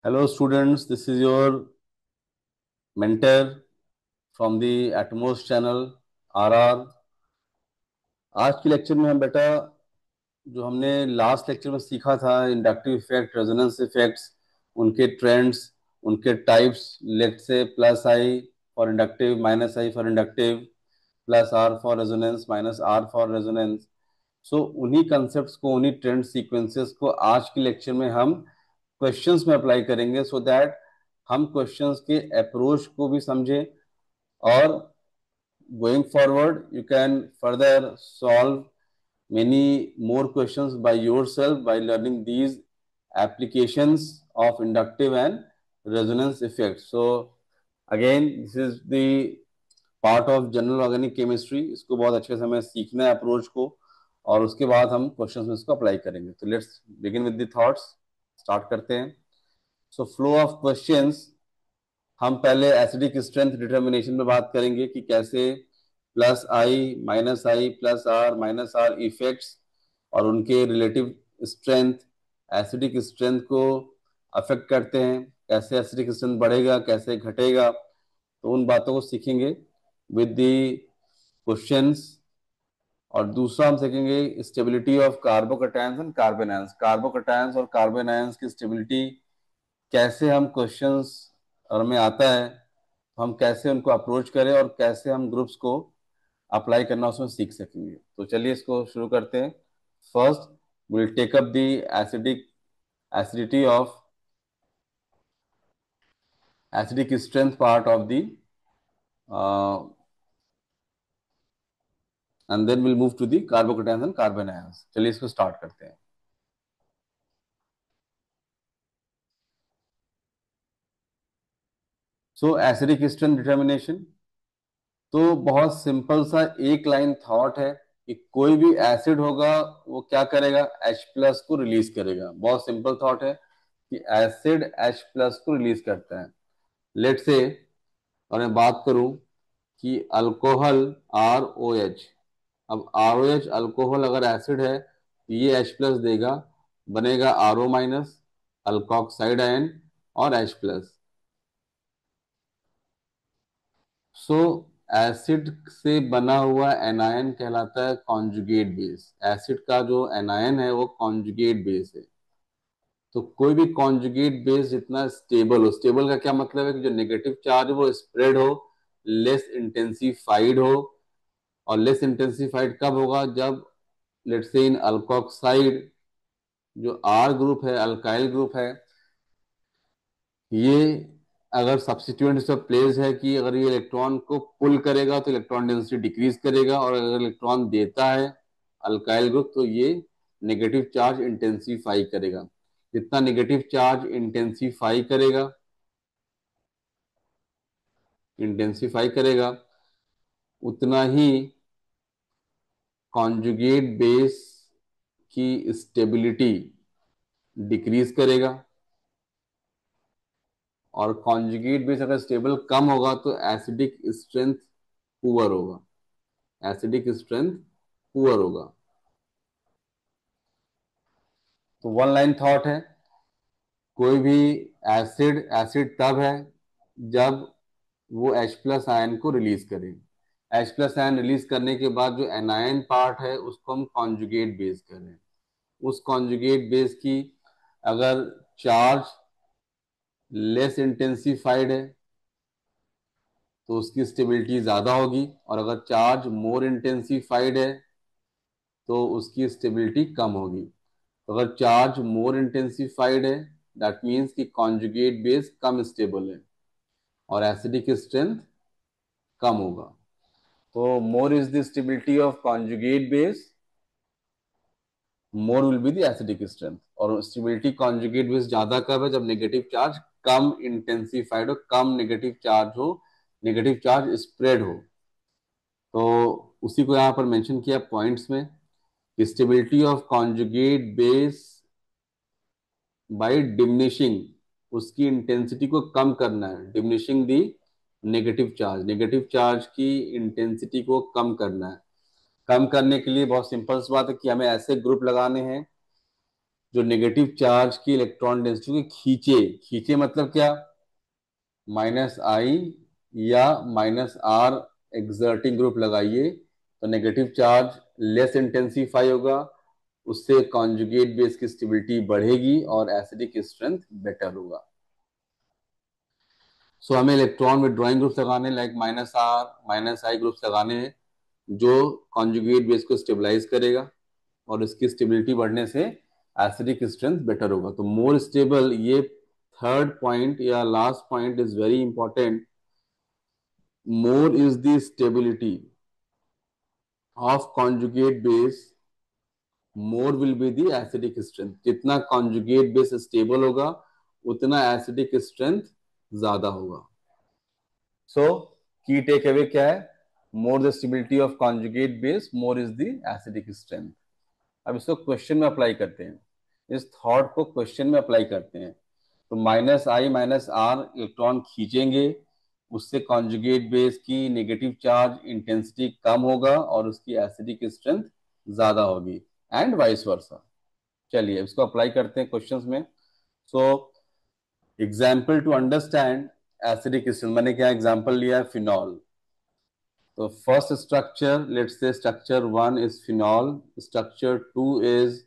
Hello students, this is your mentor from the Atmos channel RR। आज के lecture में हम बेटा जो हमने लास्ट लेक्चर में सीखा था इंडक्टिव इफेक्ट, रेजोनेंस इफेक्ट्स, उनके ट्रेंड्स, उनके types, let say plus I for inductive, minus I for inductive, plus R for resonance, minus R for resonance. So उन्हीं कंसेप्ट्स को, उन्हीं ट्रेंड सीक्वेंसेस को आज के लेक्चर में हम क्वेश्चंस में अप्लाई करेंगे, सो दैट हम क्वेश्चंस के अप्रोच को भी समझें और going forward you can further solve many more questions by yourself by learning these applications of inductive and resonance effects. So again, this is the part of general organic chemistry। इसको बहुत अच्छे से हमें सीखना है अप्रोच को, और उसके बाद हम क्वेश्चंस में इसको अप्लाई करेंगे। तो let's begin with the thoughts. Start करते हैं। सो फ्लो ऑफ क्वेश्चंस, हम पहले एसिडिक स्ट्रेंथ डिटर्मिनेशन में बात करेंगे कि कैसे plus I, minus I, plus R, minus R effects और उनके रिलेटिव स्ट्रेंथ एसिडिक स्ट्रेंथ को अफेक्ट करते हैं। कैसे एसिडिक स्ट्रेंथ बढ़ेगा, कैसे घटेगा, तो उन बातों को सीखेंगे विद द क्वेश्चंस। और दूसरा हम सीखेंगे stability of carbocations and carbon ions. Carbocations और कार्बन आयंस की स्टेबिलिटी कैसे हम क्वेश्चंस और में आता है, हम कैसे उनको अप्रोच करें और कैसे हम ग्रुप्स को अप्लाई करना उसमें सीख सकेंगे। तो चलिए इसको शुरू करते हैं। First will take up the acidity of acidic strength part of the and then will move to the carbocations and carbon ions. चलिए इसको स्टार्ट करते हैं। सो एसिडिक स्ट्रेंथ डिटर्मिनेशन तो बहुत सिंपल सा एक लाइन थॉट है कि कोई भी एसिड होगा वो क्या करेगा, H प्लस को रिलीज करेगा। बहुत सिंपल थॉट है कि एसिड H प्लस को रिलीज करता है। लेट से और मैं बात करूं कि अल्कोहल ROH, अब ROH अल्कोहल अगर एसिड है तो ये H प्लस देगा, बनेगा RO माइनस, अल्कोक्साइड आयन और H प्लस। सो एसिड से बना हुआ एनायन कहलाता है कॉन्जुगेट बेस। एसिड का जो एनायन है वो कॉन्जुगेट बेस है। तो कोई भी कॉन्जुगेट बेस जितना स्टेबल हो, स्टेबल का क्या मतलब है कि जो नेगेटिव चार्ज वो स्प्रेड हो, लेस इंटेंसिफाइड हो। और लेस इंटेंसिफाइड कब होगा, जब लेट्स से इन अल्कोक्साइड जो आर ग्रुप है, अल्काइल ग्रुप है, ये अगर सब्स्टिट्यूएंट इसमें प्लेस है कि अगर ये इलेक्ट्रॉन को पुल करेगा तो इलेक्ट्रॉन डेंसिटी डिक्रीज करेगा, और अगर इलेक्ट्रॉन देता है अल्काइल ग्रुप तो ये नेगेटिव चार्ज इंटेंसिफाई करेगा। जितना नेगेटिव चार्ज इंटेंसिफाई करेगा उतना ही कॉन्जुगेट बेस की स्टेबिलिटी डिक्रीज करेगा। और कॉन्जुगेट बेस अगर स्टेबल कम होगा तो एसिडिक स्ट्रेंथ पुअर होगा, एसिडिक स्ट्रेंथ पुअर होगा। तो वन लाइन थॉट है, कोई भी एसिड एसिड तब है जब वो H प्लस आयन को रिलीज करे। H प्लस आयन रिलीज करने के बाद जो एनायन पार्ट है उसको हम कॉन्जुगेट बेस करें। उस कॉन्जुगेट बेस की अगर चार्ज लेस इंटेंसिफाइड है तो उसकी स्टेबिलिटी ज्यादा होगी, और अगर चार्ज मोर इंटेंसिफाइड है तो उसकी स्टेबिलिटी कम होगी। तो अगर चार्ज मोर इंटेंसिफाइड है दैट मीन्स कि कॉन्जुगेट बेस कम स्टेबल है और एसिडिक स्ट्रेंथ कम होगा। तो more is the stability of conjugate base, more will be the acidic strength. और स्टेबिलिटी कॉन्जुगेट बेस ज्यादा कब है, जब नेगेटिव चार्ज कम इंटेंसिफाइड हो, कम नेगेटिव चार्ज हो, नेगेटिव चार्ज स्प्रेड हो। तो उसी को यहाँ पर मेंशन किया पॉइंट्स में, stability of conjugate base by diminishing, उसकी इंटेंसिटी को कम करना है। Diminishing the negative charge, negative charge की इंटेंसिटी को कम करना है। कम करने के लिए बहुत सिंपल सी बात है कि हमें ऐसे ग्रुप लगाने हैं जो नेगेटिव चार्ज की इलेक्ट्रॉन डेंसिटी को खींचे, खींचे मतलब क्या, माइनस आई या माइनस आर एक्सर्टिंग ग्रुप लगाइए तो नेगेटिव चार्ज लेस इंटेंसिफाई होगा, उससे कॉन्जुगेट बेस की स्टेबिलिटी बढ़ेगी और एसिडिक स्ट्रेंथ बेटर होगा। सो हमें इलेक्ट्रॉन विड्रॉइंग ग्रुप्स लगाने, like minus R minus I groups लगाने हैं, जो कॉन्जुगेट बेस को स्टेबलाइज करेगा और इसकी स्टेबिलिटी बढ़ने से एसिडिक स्ट्रेंथ बेटर होगा। तो मोर स्टेबल, ये थर्ड पॉइंट या last point is very important. More is the stability of conjugate base, more will be the acidic strength. जितना कॉन्जुगेट बेस स्टेबल होगा उतना एसिडिक स्ट्रेंथ ज्यादा होगा। सो की टेक अवे क्या है, more the stability of conjugate base more is the acidic strength. अब इसको क्वेश्चन में अप्लाई करते हैं, इस थॉट को क्वेश्चन में अप्लाई करते हैं। तो minus I minus R electron खींचेंगे, उससे कॉन्जुगेट बेस की नेगेटिव चार्ज इंटेंसिटी कम होगा और उसकी एसिडिक स्ट्रेंथ ज्यादा होगी, एंड वाइस वर्सा। चलिए इसको अप्लाई करते हैं क्वेश्चंस में। सो example to understand acidic strength, मैंने क्या एग्जाम्पल लिया है, फिनॉल। तो first structure, let's say structure 1 is phenol, structure 2 is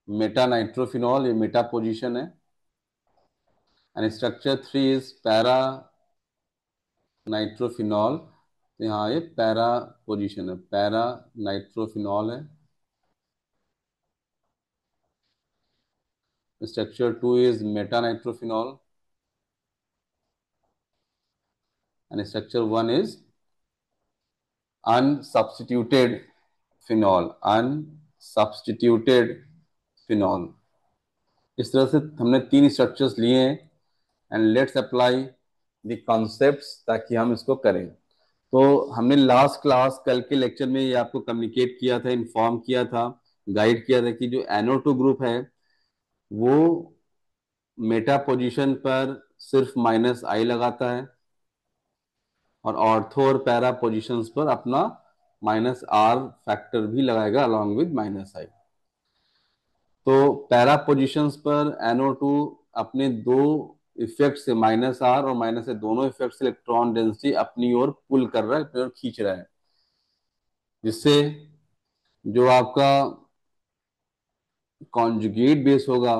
meta nitrophenol, ये मेटा पोजीशन है, and structure 3 is para nitrophenol. तो यहाँ ये पैरा पोजीशन है, पैरा नाइट्रोफिनॉल है। Structure 2 is meta nitrophenol and structure 1 is unsubstituted phenol, unsubstituted phenol। इस तरह से हमने तीन स्ट्रक्चर्स लिए हैं, and let's apply the concepts ताकि हम इसको करें। तो हमने लास्ट क्लास, कल के लेक्चर में ये आपको कम्युनिकेट किया था, इन्फॉर्म किया था, गाइड किया था कि जो NO2 ग्रुप है वो मेटा पोजीशन पर सिर्फ माइनस आई लगाता है और ऑर्थो और पैरा पोजीशंस पर अपना माइनस आर फैक्टर भी लगाएगा अलॉन्ग विद माइनस आई। तो पैरा पोजीशंस पर NO2 अपने दो इफेक्ट से, माइनस आर और माइनस ए, दोनों इफेक्ट से इलेक्ट्रॉन डेंसिटी अपनी ओर पुल कर रहा है, अपनी ओर खींच रहा है, जिससे जो आपका कॉन्जुगेट बेस होगा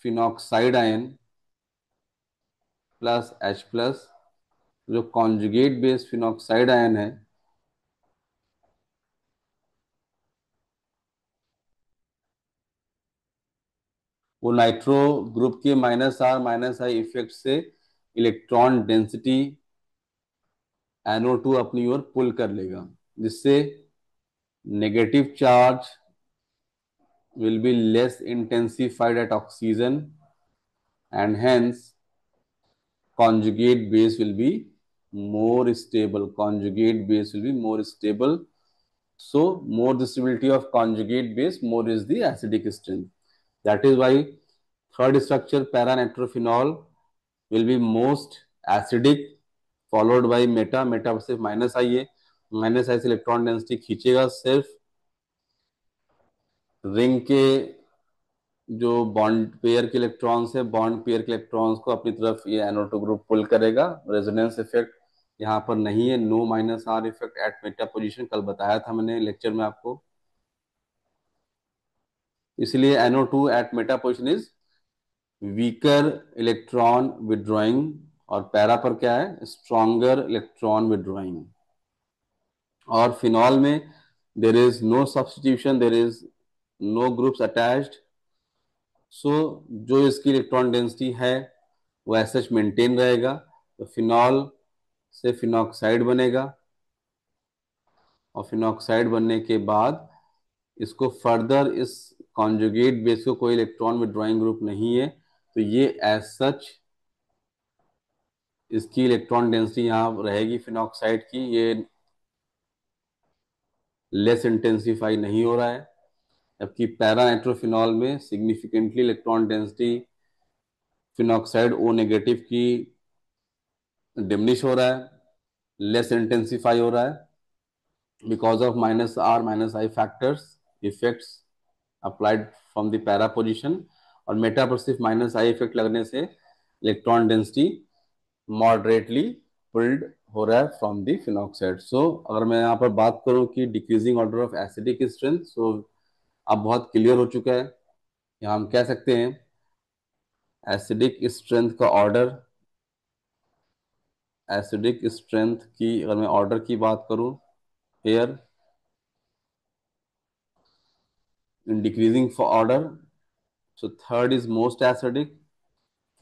phenoxide ion plus H plus, जो कॉन्जुगेट बेस फिनॉक्साइड आयन है वो नाइट्रो ग्रुप के minus R minus I effect से इलेक्ट्रॉन डेंसिटी NO2 अपनी ओर पुल कर लेगा, जिससे negative charge will be less intensified at oxygen and hence conjugate base will be more stable, conjugate base will be more stable. So more the stability of conjugate base, more is the acidic strength. That is why third structure para nitrophenol will be most acidic, followed by meta, meta सिर्फ minus आई है, minus I से electron density खींचेगा, सिर्फ ring के जो bond pair के electrons है, bond pair के इलेक्ट्रॉन्स को अपनी तरफ ये NO2 ग्रुप पुल करेगा। रेजोनेंस इफेक्ट यहाँ पर नहीं है, no minus R effect at meta position, कल बताया था मैंने लेक्चर में आपको। इसलिए NO2 at meta position is weaker electron withdrawing, और पैरा पर क्या है, स्ट्रॉन्गर इलेक्ट्रॉन विड्रॉइंग। और फिनॉल में there is no substitution, there is no groups attached. So जो इसकी इलेक्ट्रॉन डेंसिटी है वो ऐसा मेंटेन रहेगा। तो फिनॉल से फिनॉक्साइड बनेगा और फिनॉक्साइड बनने के बाद इसको फर्दर, इस कॉन्जुगेट बेस को कोई इलेक्ट्रॉन विड्रॉइंग ग्रुप नहीं है, तो ये एज सच इसकी इलेक्ट्रॉन डेंसिटी यहाँ रहेगी फिनॉक्साइड की, ये लेस इंटेंसिफाई नहीं हो रहा है। जबकि पैरा नाइट्रोफिनॉल में significantly electron density phenoxide O negative की डिमिनिश हो रहा है, लेस इंटेंसिफाई हो रहा है, because of minus R minus I factors effects applied from the para position, और मेटा पर सिर्फ माइनस आई इफेक्ट लगने से इलेक्ट्रॉन डेंसिटी मॉडरेटली पुल्ड हो रहा है फ्रॉम द फिनॉक्साइड। सो अगर मैं यहाँ पर बात करूँ कि decreasing order of acidic strength, so अब बहुत क्लियर हो चुका है। यहाँ हम कह सकते हैं एसिडिक स्ट्रेंथ का ऑर्डर, एसिडिक स्ट्रेंथ की अगर मैं ऑर्डर की बात करूं, here in decreasing for order, so third is most acidic,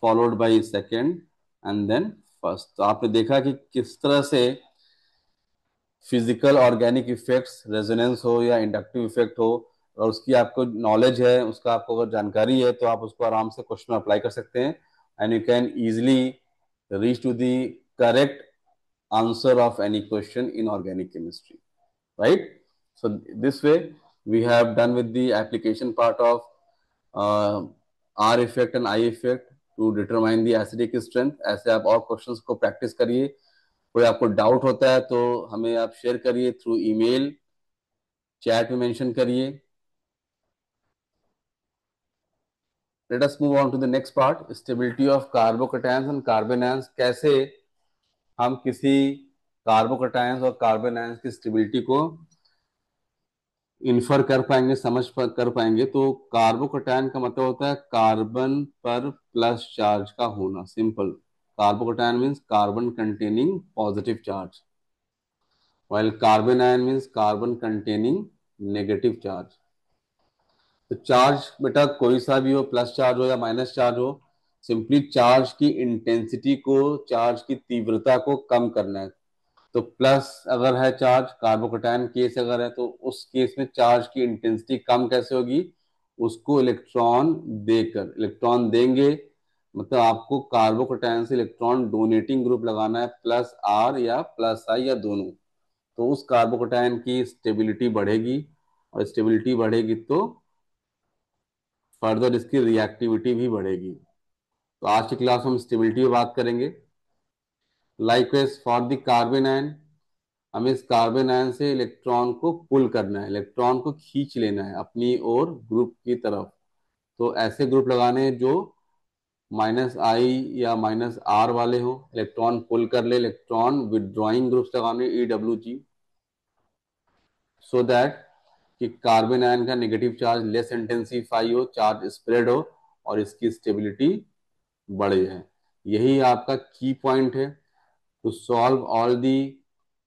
followed by second and then first. तो आपने देखा कि किस तरह से फिजिकल ऑर्गेनिक इफेक्ट्स, रेजोनेंस हो या इंडक्टिव इफेक्ट हो, और उसकी आपको नॉलेज है, उसका आपको अगर जानकारी है, तो आप उसको आराम से क्वेश्चन में अप्लाई कर सकते हैं and you can easily reach to the correct answer of any question in organic chemistry, right? So this way we have done with the application part of uh, R effect and I effect to determine the acidic strength। ऐसे आप और questions को practice करिए। कोई आपको doubt होता है तो हमें आप शेयर करिए थ्रू ईमेल, चैट में मेंशन करिए। Let us move on to the next part, stability of carbocations and carbanions. कैसे हम किसी कार्बोकैटायंस और कार्बेनॉन्स की स्टेबिलिटी को इन्फर कर पाएंगे, कर पाएंगे। तो कार्बोकैटायन का मतलब होता है कार्बन पर प्लस चार्ज का होना, simple. Carbocation means carbon containing positive charge, while carbon ion means carbon containing negative charge. तो चार्ज बेटा कोई सा भी हो, प्लस चार्ज हो या माइनस चार्ज हो, सिंपली चार्ज की इंटेंसिटी को, चार्ज की तीव्रता को कम करना है। तो प्लस अगर है चार्ज, कार्बोकैटायन केस अगर है, तो उस केस में चार्ज की इंटेंसिटी कम कैसे होगी? उसको इलेक्ट्रॉन देकर, इलेक्ट्रॉन देंगे मतलब आपको कार्बोकैटायन से इलेक्ट्रॉन डोनेटिंग ग्रुप लगाना है, प्लस आर या प्लस आई या दोनों। तो उस कार्बोकैटायन की स्टेबिलिटी बढ़ेगी, और स्टेबिलिटी बढ़ेगी तो फर्दर इसकी रिएक्टिविटी भी बढ़ेगी। तो आज की क्लास में हम स्टेबिलिटी की बात करेंगे। Likewise for the carbon ion, हमें इस कार्बन आयन से इलेक्ट्रॉन को पुल करना है, इलेक्ट्रॉन को खींच लेना है अपनी ओर ग्रुप की तरफ। तो ऐसे ग्रुप लगाने हैं जो माइनस आई या माइनस आर वाले हो, इलेक्ट्रॉन पुल कर ले। इलेक्ट्रॉन विदड्रॉइंग ग्रुप्स लगाने EWG, सो दैट कि कार्बन आयन का नेगेटिव चार्ज लेस इंटेंसिफाई हो, चार्ज स्प्रेड हो और इसकी स्टेबिलिटी बढ़े है। यही आपका की पॉइंट है to solve all the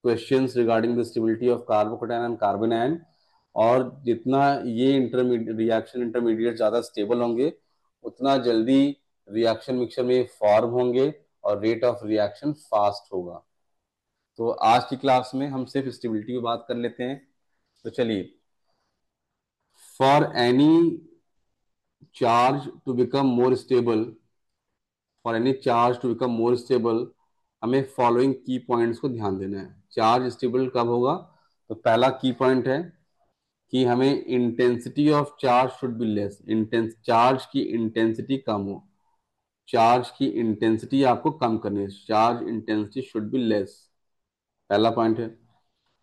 questions regarding the stability of carbocation and carbon ion। और जितना ये इंटरमीडिएट रिएक्शन इंटरमीडिएट ज्यादा स्टेबल होंगे, उतना जल्दी रिएक्शन मिक्सचर में फॉर्म होंगे और रेट ऑफ रिएक्शन फास्ट होगा। तो आज की क्लास में हम सिर्फ स्टेबिलिटी की बात कर लेते हैं। तो चलिए, for any charge to become more stable, for any charge to become more stable, हमें फॉलोइंग की पॉइंट्स को ध्यान देना है। चार्ज स्टेबल कब होगा? तो पहला की पॉइंट है कि हमें intensity of charge should be less, intense charge की इंटेंसिटी कम हो, चार्ज की इंटेंसिटी आपको कम करनी है, charge intensity should be less, पहला पॉइंट है।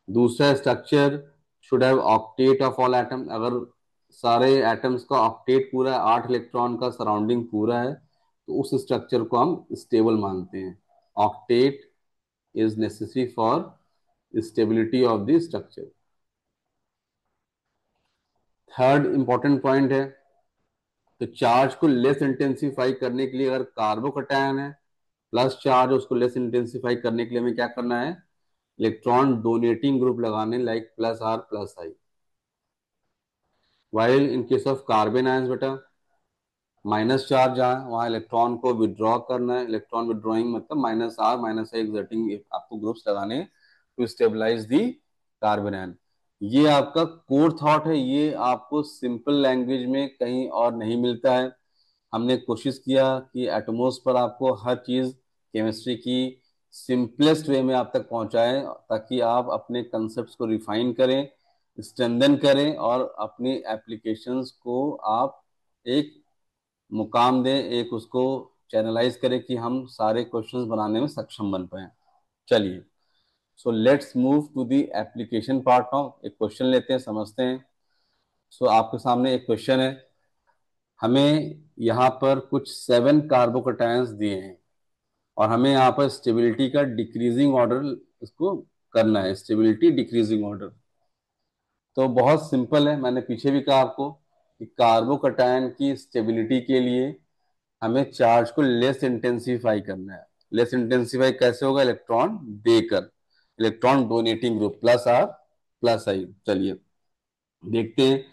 दूसरा, structure should have octet of all atom, अगर सारे एटम्स का ऑक्टेट पूरा है, 8 इलेक्ट्रॉन का सराउंडिंग पूरा है, तो उस स्ट्रक्चर को हम स्टेबल मानते हैं। Octet is necessary for stability of the structure। Third important point है, तो चार्ज को लेस इंटेंसिफाई करने के लिए, अगर कार्बोकैटायन है प्लस चार्ज, उसको लेस इंटेंसिफाई करने के लिए हमें क्या करना है? इलेक्ट्रॉन डोनेटिंग ग्रुप लगाने, like plus R plus I. While in case of carbon ions बेटा, माइनस चार्ज जहाँ, वहां इलेक्ट्रॉन को विड्रॉ करना है, इलेक्ट्रॉन विड्रॉइंग मतलब minus R minus I exerting आपको ग्रुप्स लगाने to stabilize the carbon ion. ये आपका कोर थॉट है, ये आपको सिंपल लैंग्वेज में कहीं और नहीं मिलता है। हमने कोशिश किया कि एटमोस पर आपको हर चीज केमिस्ट्री की सिंपलेस्ट वे में आप तक पहुंचाएं, ताकि आप अपने कंसेप्ट को रिफाइन करें, स्ट्रेंथन करें और अपनी एप्लीकेशंस को आप एक मुकाम दें, एक उसको चैनलाइज करें कि हम सारे क्वेश्चंस बनाने में सक्षम बन पाए। चलिए, so let's move to the application part now. एक क्वेश्चन लेते हैं, समझते हैं। सो आपके सामने एक क्वेश्चन है। हमें यहाँ पर कुछ 7 कार्बोकैटायंस दिए हैं और हमें यहाँ पर स्टेबिलिटी का डिक्रीजिंग ऑर्डर इसको करना है, स्टेबिलिटी डिक्रीजिंग ऑर्डर। तो बहुत सिंपल है, मैंने पीछे भी कहा आपको कि कार्बोकैटायन की स्टेबिलिटी के लिए हमें चार्ज को लेस इंटेंसिफाई करना है। लेस इंटेंसिफाई कैसे होगा? इलेक्ट्रॉन देकर। Electron donating group plus R plus I. चलिए देखते हैं।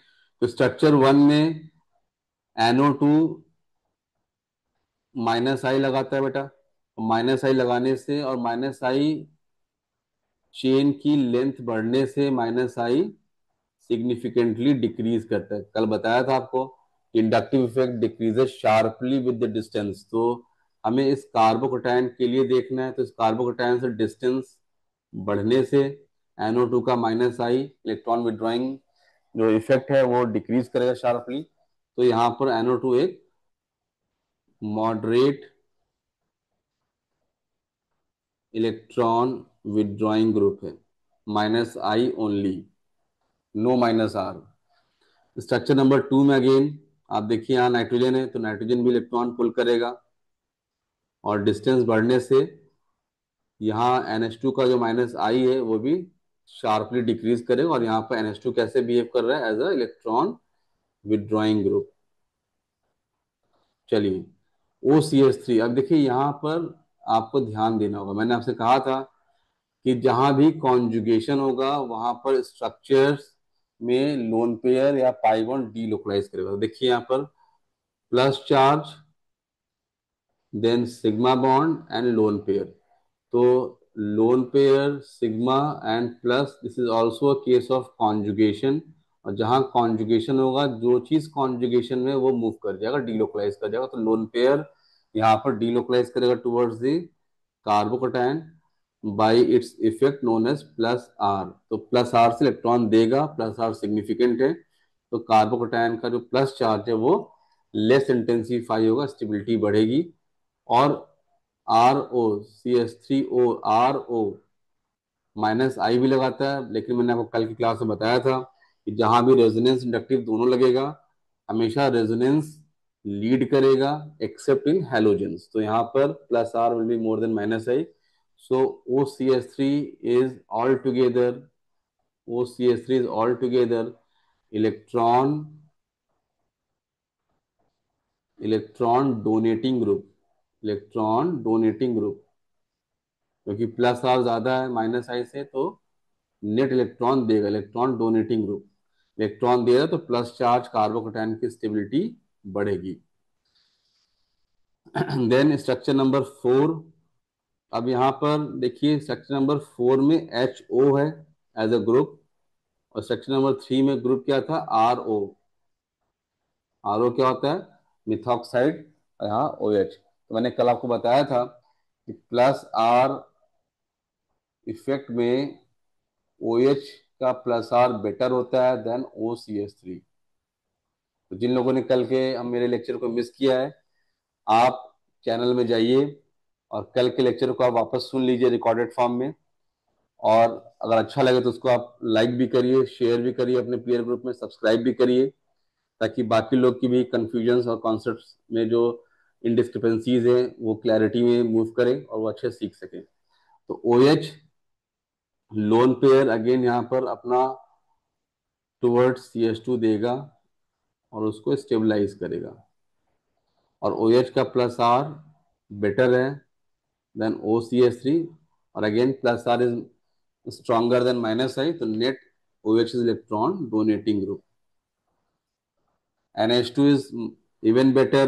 तो स्ट्रक्चर वन में NO2 माइनस आई लगाता है बेटा। माइनस आई लगाने से और माइनस आई चेन की लेंथ बढ़ने से माइनस आई सिग्निफिकेंटली डिक्रीज करता है। कल बताया था आपको, inductive effect decreases sharply with the distance. तो हमें इस कार्बोकैटायन के लिए देखना है। तो इस कार्बोकैटायन से डिस्टेंस बढ़ने से NO2 का माइनस आई इलेक्ट्रॉन विड्रॉइंग जो इफेक्ट है वो डिक्रीज करेगा शार्पली। तो यहाँ पर NO2 एक मॉडरेट इलेक्ट्रॉन विड्रॉइंग ग्रुप है, minus I only, no minus R. Structure number two में अगेन आप देखिए यहाँ नाइट्रोजन है, तो नाइट्रोजन भी इलेक्ट्रॉन पुल करेगा और डिस्टेंस बढ़ने से यहाँ NH2 का जो माइनस आई है वो भी शार्पली डिक्रीज करेगा। और यहाँ पर NH2 कैसे बिहेव कर रहा है? As a electron withdrawing group. चलिए OCH3। अब देखिए यहाँ पर आपको ध्यान देना होगा, मैंने आपसे कहा था कि जहां भी कॉन्जुगेशन होगा वहां पर स्ट्रक्चर्स में लोन पेयर या पाई बॉन्ड डीलोकलाइज करेगा। तो देखिए यहाँ पर plus charge, then sigma bond and lone pair. तो lone pair sigma and plus, this is also a case of conjugation. और जहां कॉन्जुगेशन होगा, जो चीज कॉन्जुगेशन में वो मूव कर जाएगा, डीलोकलाइज कर जाएगा। तो लोन पेयर यहाँ पर डीलोकलाइज करेगा towards the carbocation by its effect known as plus R. तो प्लस आर से इलेक्ट्रॉन देगा, प्लस आर सिग्निफिकेंट है। तो कार्बोकैटायन का जो प्लस चार्ज है वो लेस इंटेंसिफाई होगा, स्टेबिलिटी बढ़ेगी। और RO CH3O RO माइनस आई भी लगाता है, लेकिन मैंने आपको कल की क्लास में बताया था कि जहां भी रेजोनेंस इंडक्टिव दोनों लगेगा हमेशा रेजोनेंस लीड करेगा एक्सेप्ट इन हैलोजेंस। तो यहाँ पर plus R will be more than minus I. So OCH3 is all together OCH3 is altogether electron electron donating group, electron donating group. क्योंकि प्लस आर ज्यादा है माइनस आई से, तो net electron देगा, electron donating group. Electron देगा तो plus charge carbocation की stability बढ़ेगी। Then structure number four. अब यहाँ पर देखिए स्ट्रक्चर नंबर फोर में HO है एज अ ग्रुप, और सेक्शन नंबर थ्री में ग्रुप क्या था? RO। RO क्या होता है? मिथॉक्साइड। और यहाँ OH। तो मैंने कल आपको बताया था कि प्लस आर इफेक्ट में OH का प्लस आर बेटर होता है देन OCH3। तो जिन लोगों ने कल के हम मेरे लेक्चर को मिस किया है, आप चैनल में जाइए और कल के लेक्चर को आप वापस सुन लीजिए रिकॉर्डेड फॉर्म में। और अगर अच्छा लगे तो उसको आप लाइक भी करिए, शेयर भी करिए, अपने पीयर ग्रुप में सब्सक्राइब भी करिए, ताकि बाकी लोग की भी कंफ्यूजन्स और कॉन्सेप्ट्स में जो इनडिस्क्रिपेंसीज हैं वो क्लैरिटी में मूव करें और वो अच्छे सीख सकें। तो OH लोन पेयर अगेन यहाँ पर अपना टुवर्ड्स CH2 देगा और उसको स्टेबलाइज करेगा। और OH का प्लस आर बेटर है देन OCH3। और again plus R is stronger than minus I, तो net OH is electron donating group. NH2 is even better,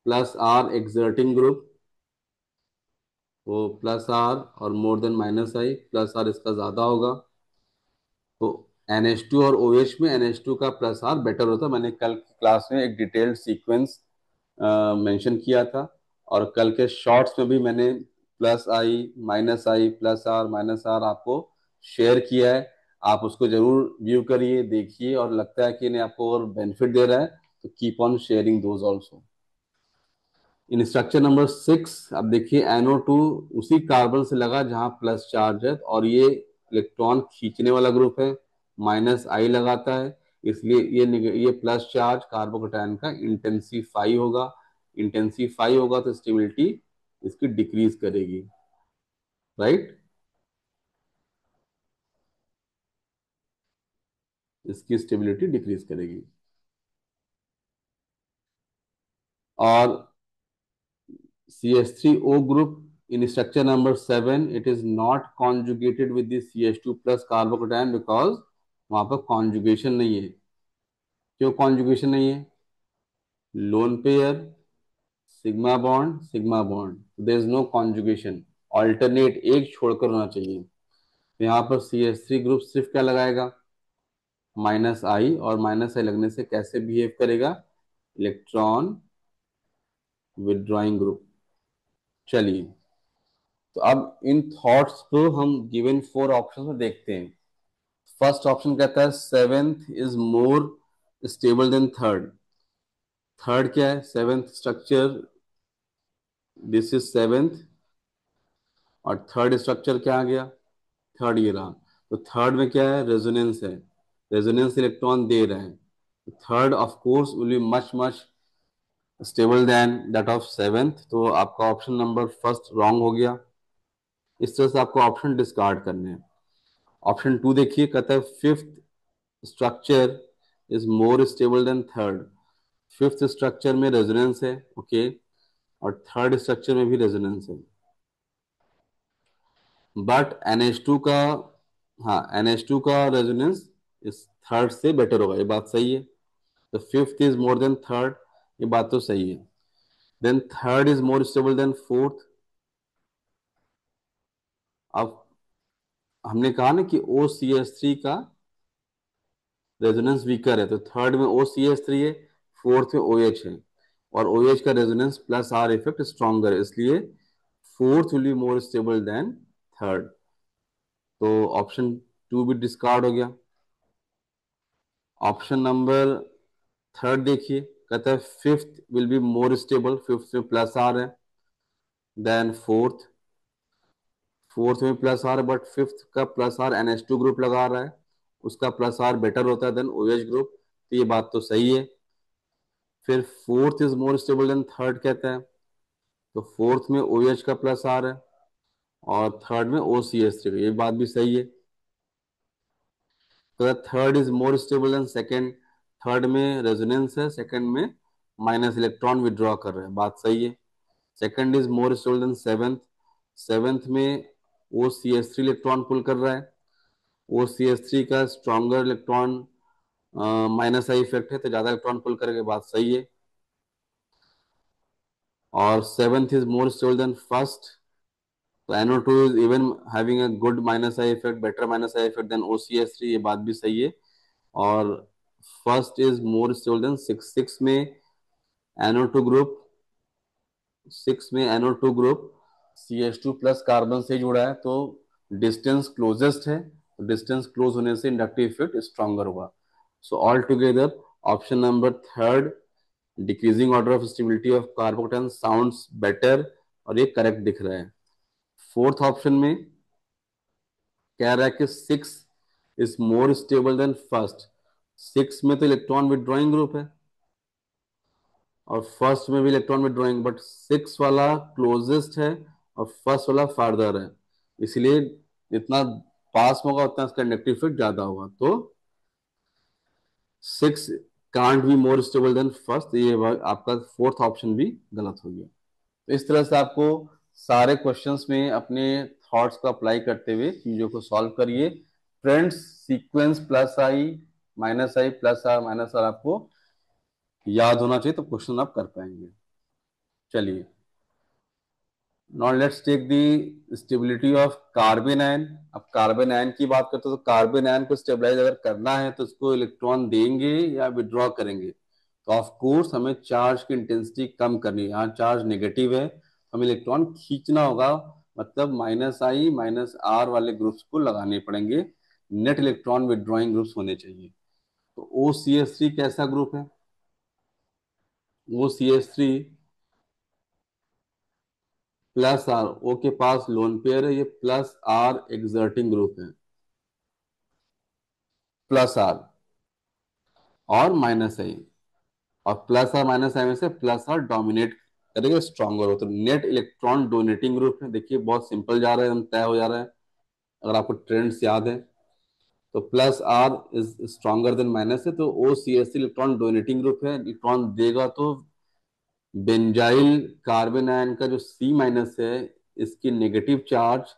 plus R exerting group. वो प्लस आर और more than minus I, plus R इसका ज्यादा होगा। तो NH2 और OH में NH2 का प्लस आर बेटर होता है। मैंने कल की क्लास में एक डिटेल्ड सीक्वेंस मेंशन किया था, और कल के शॉर्ट्स में भी मैंने plus I minus I plus R minus R आपको शेयर किया है। आप उसको जरूर व्यू करिए, देखिए, और लगता है कि इन्हें आपको और बेनिफिट दे रहा है तो keep on sharing those also. In structure number six अब देखिए NO2 उसी कार्बन से लगा जहां प्लस चार्ज है, और ये इलेक्ट्रॉन खींचने वाला ग्रुप है, माइनस आई लगाता है। इसलिए ये प्लस चार्ज कार्बोकेटायन का इंटेंसीफाई होगा तो स्टेबिलिटी इसकी डिक्रीज करेगी, राइट। इसकी स्टेबिलिटी डिक्रीज करेगी। और CH3O group in structure number 7 it is not conjugated with the CH2 plus carbocation because वहां पर कॉन्जुगेशन नहीं है। क्यों कॉन्जुगेशन नहीं है? Lone pair, sigma bond, there is no conjugation. Alternate एक छोड़कर होना चाहिए। तो यहाँ पर CH3 ग्रुप सिर्फ क्या लगाएगा? माइनस आई, और माइनस आई लगने से कैसे बिहेव करेगा? Electron withdrawing group. चलिए, तो अब इन थॉट्स को हम गिवन 4 ऑप्शन में देखते हैं। फर्स्ट ऑप्शन कहता है seventh is more stable then third. Third क्या है? Seventh structure, this is seventh, और थर्ड स्ट्रक्चर क्या आ गया? थर्ड ये रहा। तो थर्ड में क्या है? रेजोनेंस है, रेजोनेंस इलेक्ट्रॉन दे रहे हैं। Third of course will be much much stable then that of seventh. तो आपका ऑप्शन नंबर फर्स्ट रॉन्ग हो गया। इस तरह से आपको ऑप्शन डिस्कार्ड करने हैं। ऑप्शन टू देखिए, कहता है fifth structure is more stable then third. Fifth structure में रेजोनेंस है, ओके, और थर्ड स्ट्रक्चर में भी रेजोनेंस है, बट NH2 का, हाँ NH2 का रेजोनेंस इस थर्ड से बेटर होगा, ये बात सही है। तो fifth is more than third, ये बात तो सही है। Then third is more stable than fourth. अब हमने कहा ना कि OCH3 का रेजोनेंस वीकर है, तो थर्ड में OCH3 है, फोर्थ में OH है, और OH का resonance plus are effect stronger है, इसलिए fourth will be more stable then third. तो ऑप्शन टू भी डिस्कार्ड हो गया। ऑप्शन नंबर थर्ड देखिए, कहता है fifth will be more stable, fifth में प्लस आर है देन फोर्थ। फोर्थ में प्लस आर, बट फिफ्थ का प्लस आर NH2 ग्रुप लगा रहा है, उसका प्लस आर बेटर होता है देन OH ग्रुप, तो ये बात तो सही है। फिर fourth is more stable then third कहता है, तो फोर्थ में OH का प्लस आर है, और थर्ड में OCH3 का, ये बात भी सही है। तो third is more stable then second, third में रेजोनेंस है, सेकेंड में माइनस इलेक्ट्रॉन विड्रॉ कर रहे हैं, बात सही है। Second is more stable then seventh, seventh में OCH3 इलेक्ट्रॉन पुल कर रहा है, OCH3 का stronger electron minus I effect है, तो ज्यादा इलेक्ट्रॉन पुल करेगा, बात सही है। और seventh is more stable then first, तो NO2 is even having a good minus I effect, better minus I effect than OCH3, ये बात भी सही है। और first is more stable then six, six में NO2 ग्रुप, सिक्स में NO2 group CH2 plus carbon से जुड़ा है, तो डिस्टेंस क्लोजेस्ट है, डिस्टेंस क्लोज होने से इंडक्टिव इफेक्ट स्ट्रॉन्गर होगा। So all together option number third, decreasing order of stability of carbocation sounds better, और ये करेक्ट दिख रहा है। फोर्थ ऑप्शन में कह रहा है कि six is more stable then first. Six में तो इलेक्ट्रॉन विदड्रॉइंग ग्रुप है, और फर्स्ट में भी इलेक्ट्रॉन विदड्रॉइंग, बट सिक्स वाला क्लोजेस्ट है और फर्स्ट वाला फार्दर है, इसलिए जितना पास होगा उतना इसका इंडक्टिव इफेक्ट ज्यादा होगा। तो six can't be more stable then first, ये आपका फोर्थ ऑप्शन भी गलत हो गया। तो इस तरह से आपको सारे क्वेश्चंस में अपने थॉट्स को अप्लाई करते हुए चीजों को सॉल्व करिए। Friends, sequence plus I minus I plus R minus R आपको याद होना चाहिए, तो क्वेश्चन आप कर पाएंगे। चलिए, now let's take the stability of carbanion. अब कार्बन आयन की बात करते हैं, तो कार्बन आयन को स्टेबलाइज अगर करना है तो उसको इलेक्ट्रॉन देंगे या विड्रॉ करेंगे? तो ऑफ कोर्स हमें चार्ज की इंटेंसिटी कम करनी है, यहाँ चार्ज नेगेटिव है, हमें इलेक्ट्रॉन खींचना होगा, मतलब माइनस आई माइनस आर वाले ग्रुप्स को लगाने पड़ेंगे, नेट इलेक्ट्रॉन विड्रॉइंग ग्रुप्स होने चाहिए। तो OCH3 कैसा ग्रुप है? OCH3 प्लस आर, ओ के पास लोन पेयर है, ये प्लस आर एक्सर्टिंग ग्रुप है, प्लस आर। और माइनस आई, और प्लस और माइनस आई में से प्लस और डोमिनेट करेगा, स्ट्रॉन्गर हो। तो नेट इलेक्ट्रॉन डोनेटिंग ग्रुप है, देखिए बहुत सिंपल जा रहा है, एकदम तय हो जा रहा है अगर आपको ट्रेंड्स याद है। तो plus R is stronger than minus है, तो O C S C electron donating group है, इलेक्ट्रॉन देगा। तो बेंजाइल कार्बन आयन का जो सी माइनस है, इसकी नेगेटिव चार्ज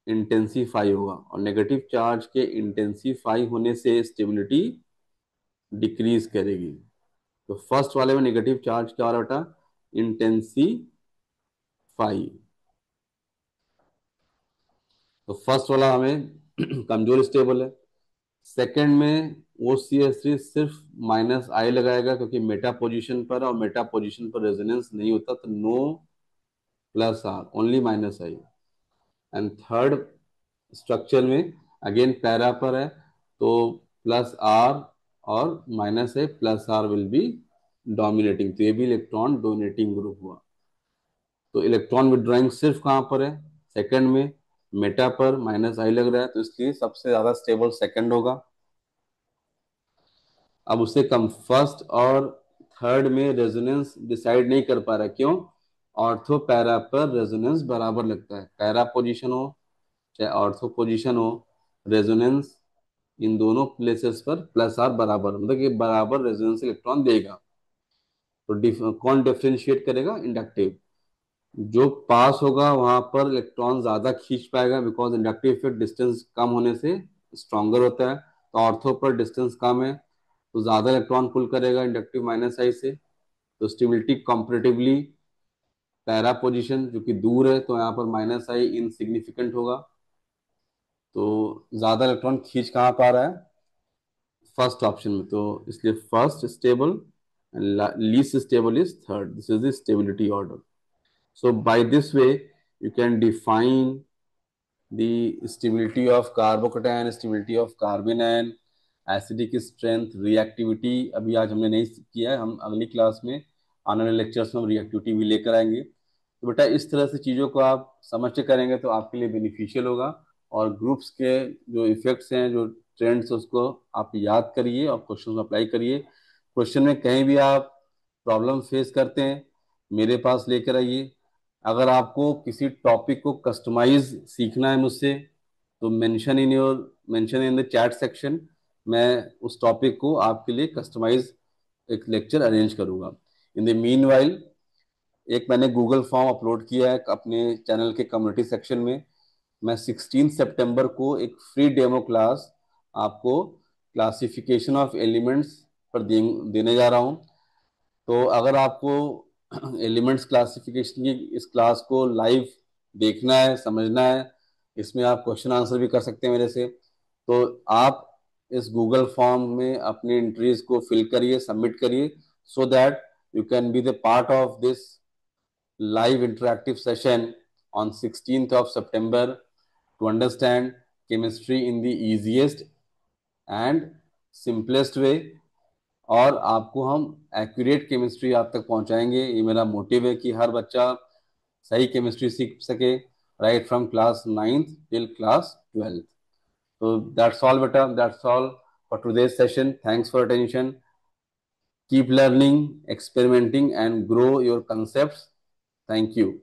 इंटेंसीफाई होगा, और नेगेटिव चार्ज के इंटेंसीफाई होने से स्टेबिलिटी डिक्रीज करेगी। तो फर्स्ट वाले में नेगेटिव चार्ज क्या हो रहा बेटा, इंटेंसीफाई। तो फर्स्ट वाला हमें कमजोर स्टेबल है। सेकंड में ओ सी एस थ्री सिर्फ माइनस आई लगाएगा, क्योंकि मेटा पोजीशन पर, और मेटा पोजीशन पर रेजोनेंस नहीं होता, तो no plus R, only minus I. And third structure में अगेन पैरा पर है, तो प्लस आर और माइनस है, plus R will be dominating, तो ये भी इलेक्ट्रॉन डोनेटिंग ग्रुप हुआ। तो इलेक्ट्रॉन विड्रॉइंग सिर्फ कहाँ पर है, सेकंड में, मेटा पर माइनस आई लग रहा है, तो इसलिए सबसे ज्यादा स्टेबल सेकंड होगा। अब उससे कम फर्स्ट और थर्ड में रेजोनेंस डिसाइड नहीं कर पा रहा, क्यों, ऑर्थो पैरा पर रेजोनेंस बराबर लगता है, पैरा पोजीशन हो चाहे ऑर्थो पोजीशन हो, रेजोनेंस इन दोनों प्लेसेस पर प्लस आर बराबर, मतलब कि बराबर रेजोनेंस इलेक्ट्रॉन देगा। तो कौन डिफरेंशिएट करेगा, इंडक्टिव। जो पास होगा वहां पर इलेक्ट्रॉन ज्यादा खींच पाएगा, बिकॉज इंडक्टिव इफेक्ट डिस्टेंस कम होने से स्ट्रॉन्गर होता है। तो ऑर्थो पर डिस्टेंस कम है, तो ज्यादा इलेक्ट्रॉन पुल करेगा इंडक्टिव माइनस आई से, तो स्टेबिलिटी कंपेरेटिवली पैरा पोजीशन जो कि दूर है, तो यहाँ पर माइनस आई इनसिग्निफिकेंट होगा। तो ज्यादा इलेक्ट्रॉन खींच कहाँ पा रहा है, फर्स्ट ऑप्शन में, तो इसलिए first stable and least stable is third, this is the stability order. So by this way, you can define the stability of carbocation, stability of carbon ion, acidic strength, reactivity. अभी आज हमने नहीं किया है, हम अगली क्लास में, आने वाले लेक्चर्स में हम रिएक्टिविटी भी लेकर आएंगे। तो बेटा इस तरह से चीज़ों को आप समझ के करेंगे तो आपके लिए बेनिफिशियल होगा। और ग्रुप्स के जो इफेक्ट्स हैं, जो ट्रेंड्स, उसको आप याद करिए और क्वेश्चन में अप्लाई करिए। क्वेश्चन में कहीं भी आप प्रॉब्लम फेस करते हैं, मेरे पास लेकर आइए। अगर आपको किसी टॉपिक को कस्टमाइज सीखना है मुझसे, तो mention in the chat section, मैं उस टॉपिक को आपके लिए कस्टमाइज एक लेक्चर अरेंज करूंगा। इन द मीन वाइल, एक मैंने गूगल फॉर्म अपलोड किया है अपने चैनल के कम्युनिटी सेक्शन में। मैं 16 सितंबर को एक फ्री डेमो क्लास आपको क्लासिफिकेशन ऑफ एलिमेंट्स पर देने जा रहा हूँ। तो अगर आपको एलिमेंट्स क्लासिफिकेशन की इस क्लास को लाइव देखना है, समझना है, इसमें आप क्वेश्चन आंसर भी कर सकते हैं मेरे से, तो आप इस गूगल फॉर्म में अपनी एंट्रीज को फिल करिए, सबमिट करिए, so that you can be the part of this live interactive session on 16th of September to understand chemistry in the easiest and simplest way। और आपको हम एक्यूरेट केमिस्ट्री आप तक पहुंचाएंगे, ये मेरा मोटिव है कि हर बच्चा सही केमिस्ट्री सीख सके, right from class 9th till class 12th। तो दैट्स ऑल बेटा, that's all for today's session. Thanks for attention. Keep learning, experimenting and grow your concepts. Thank you.